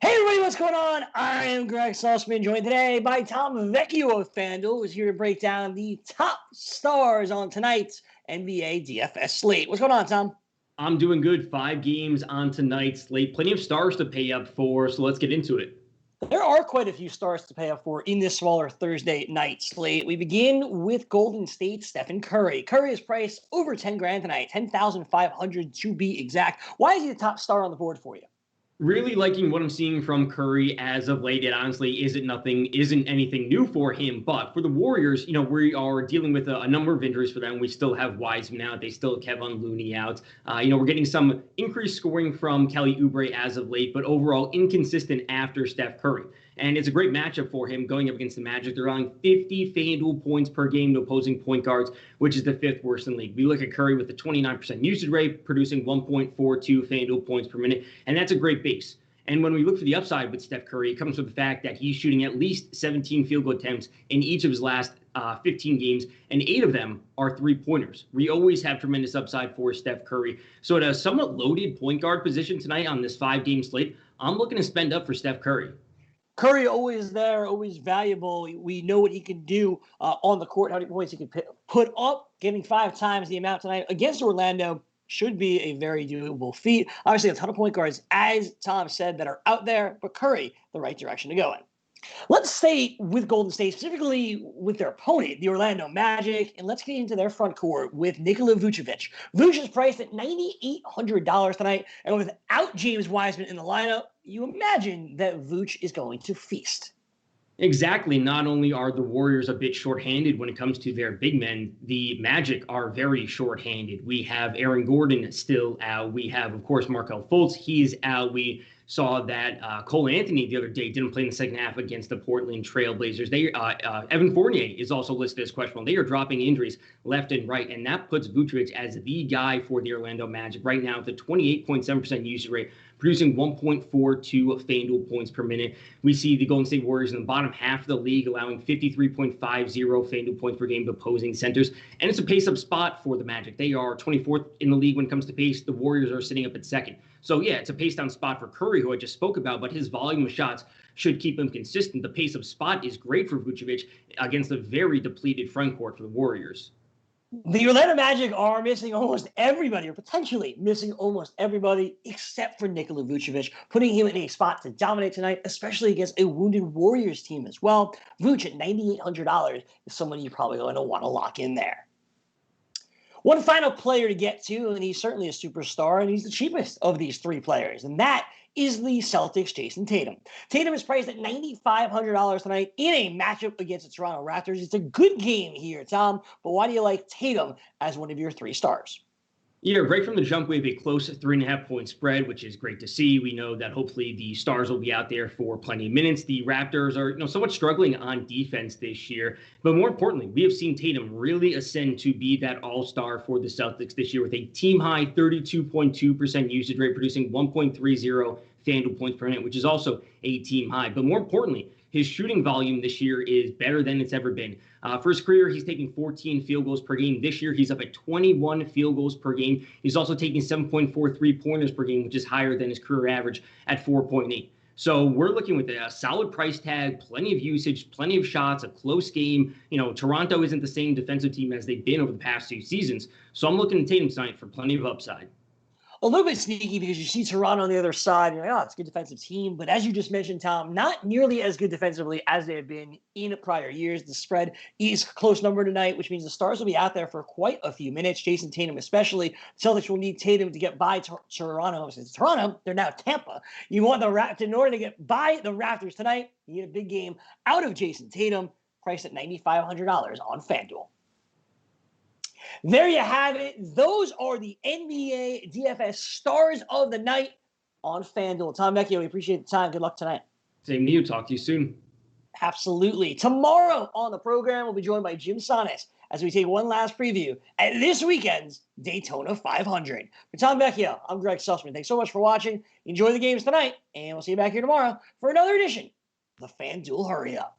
Hey everybody, what's going on? I am Gregg Sussman, joined today by Tom Vecchio of FanDuel, who's here to break down the top stars on tonight's NBA DFS slate. What's going on, Tom? I'm doing good. 5 games on tonight's slate. Plenty of stars to pay up for, so let's get into it. There are quite a few stars to pay up for in this smaller Thursday night slate. We begin with Golden State Stephen Curry. Curry is priced over 10 grand tonight, 10,500 to be exact. Why is he the top star on the board for you? Really liking what I'm seeing from Curry as of late. It honestly isn't anything new for him. But for the Warriors, we are dealing with a number of injuries for them. We still have Wiseman out. They still have Kevin Looney out. We're getting some increased scoring from Kelly Oubre as of late, but overall inconsistent after Steph Curry. And it's a great matchup for him going up against the Magic. They're allowing 50 FanDuel points per game to opposing point guards, which is the 5th worst in the league. We look at Curry with a 29% usage rate, producing 1.42 FanDuel points per minute, and that's a great base. And when we look for the upside with Steph Curry, it comes with the fact that he's shooting at least 17 field goal attempts in each of his last 15 games, and 8 of them are three-pointers. We always have tremendous upside for Steph Curry. So at a somewhat loaded point guard position tonight on this 5-game slate, I'm looking to spend up for Steph Curry. Curry always there, always valuable. We know what he can do on the court, how many points he can put up. Getting 5 times the amount tonight against Orlando should be a very doable feat. Obviously, a ton of point guards, as Tom said, that are out there, but Curry, the right direction to go in. Let's stay with Golden State, specifically with their opponent, the Orlando Magic, and let's get into their front court with Nikola Vucevic. Vuce is priced at $9,800 tonight, and without James Wiseman in the lineup, you imagine that Vuce is going to feast. Exactly. Not only are the Warriors a bit shorthanded when it comes to their big men, the Magic are very shorthanded. We have Aaron Gordon still out. We have, of course, Markelle Fultz. He's out. We saw that Cole Anthony the other day didn't play in the second half against the Portland Trailblazers. Evan Fournier is also listed as questionable. They are dropping injuries left and right, and that puts Vucevic as the guy for the Orlando Magic right now with a 28.7% usage rate, producing 1.42 FanDuel points per minute. We see the Golden State Warriors in the bottom half of the league, allowing 53.50 FanDuel points per game to opposing centers. And it's a pace-up spot for the Magic. They are 24th in the league when it comes to pace. The Warriors are sitting up at 2nd. So, yeah, it's a pace-down spot for Curry, who I just spoke about, but his volume of shots should keep him consistent. The pace-up spot is great for Vucevic against a very depleted front court for the Warriors. The Orlando Magic are missing almost everybody, or potentially missing almost everybody, except for Nikola Vucevic, putting him in a spot to dominate tonight, especially against a wounded Warriors team as well. Vuce at $9,800 is someone you're probably going to want to lock in there. One final player to get to, and he's certainly a superstar, and he's the cheapest of these 3 players, and that is the Celtics' Jayson Tatum. Tatum is priced at $9,500 tonight in a matchup against the Toronto Raptors. It's a good game here, Tom, but why do you like Tatum as one of your 3 stars? Yeah, right from the jump, we have a close 3.5-point spread, which is great to see. We know that hopefully the Stars will be out there for plenty of minutes. The Raptors are, somewhat struggling on defense this year. But more importantly, we have seen Tatum really ascend to be that all-star for the Celtics this year with a team-high 32.2% usage rate, producing 1.30 FanDuel points per minute, which is also a team high. But more importantly, his shooting volume this year is better than it's ever been. For his career, he's taking 14 field goals per game. This year, he's up at 21 field goals per game. He's also taking 7.4 3-pointers per game, which is higher than his career average at 4.8. So we're looking with a solid price tag, plenty of usage, plenty of shots, a close game. Toronto isn't the same defensive team as they've been over the past 2 seasons. So I'm looking at Tatum tonight for plenty of upside. A little bit sneaky because you see Toronto on the other side. You're like, oh, it's a good defensive team. But as you just mentioned, Tom, not nearly as good defensively as they have been in prior years. The spread is a close number tonight, which means the Stars will be out there for quite a few minutes. Jayson Tatum especially. Celtics will need Tatum to get by Toronto. Since Toronto, they're now Tampa. You want the Raptors, in order to get by the Raptors tonight, you need a big game out of Jayson Tatum, priced at $9,500 on FanDuel. There you have it. Those are the NBA DFS stars of the night on FanDuel. Tom Vecchio, we appreciate the time. Good luck tonight. Same to you. Talk to you soon. Absolutely. Tomorrow on the program, we'll be joined by Jim Sonis as we take one last preview at this weekend's Daytona 500. For Tom Vecchio, I'm Gregg Sussman. Thanks so much for watching. Enjoy the games tonight, and we'll see you back here tomorrow for another edition of the FanDuel Hurry Up.